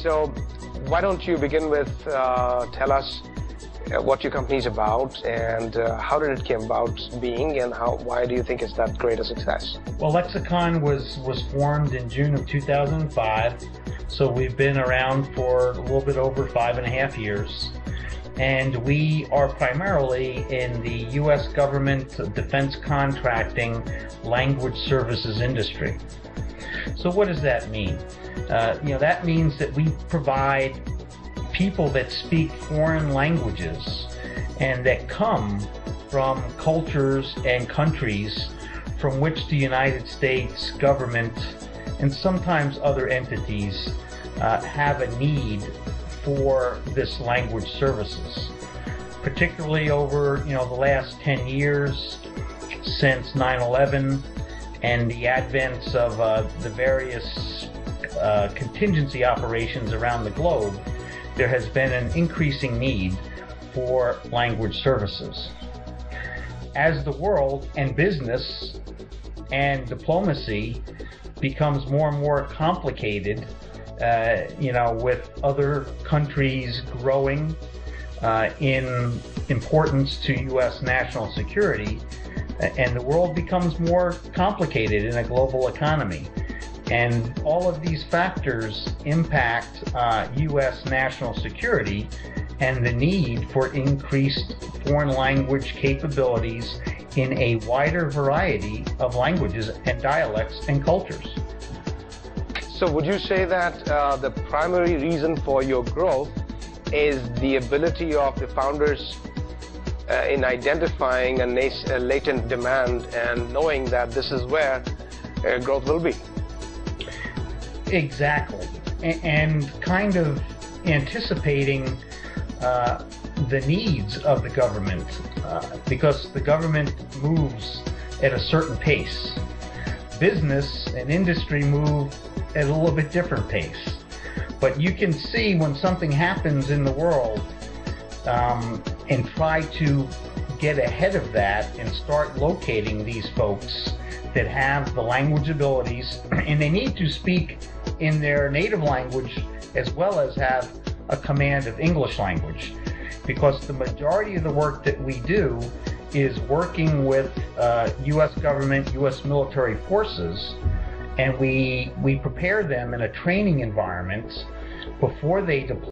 So why don't you begin with tell us what your company is about and how did it came about being, and why do you think it's that great a success? Well, Lexicon was formed in June of 2005, so we've been around for a little bit over 5.5 years. And we are primarily in the U.S. government defense contracting language services industry. So what does that mean? That means that we provide people that speak foreign languages and that come from cultures and countries from which the United States government and sometimes other entities have a need for this language services, particularly over the last 10 years since 9/11 and the advent of the various contingency operations around the globe. There has been an increasing need for language services. As the world and business and diplomacy becomes more and more complicated, with other countries growing in importance to U.S. national security, and the world becomes more complicated in a global economy. And all of these factors impact U.S. national security and the need for increased foreign language capabilities in a wider variety of languages and dialects and cultures. So would you say that the primary reason for your growth is the ability of the founders in identifying a latent demand and knowing that this is where growth will be? Exactly, and kind of anticipating the needs of the government, because the government moves at a certain pace. Business and industry move at a little bit different pace. But you can see when something happens in the world and try to get ahead of that and start locating these folks that have the language abilities, and they need to speak in their native language as well as have a command of English language, because the majority of the work that we do is working with U.S. government, U.S. military forces, and we prepare them in a training environment before they deploy.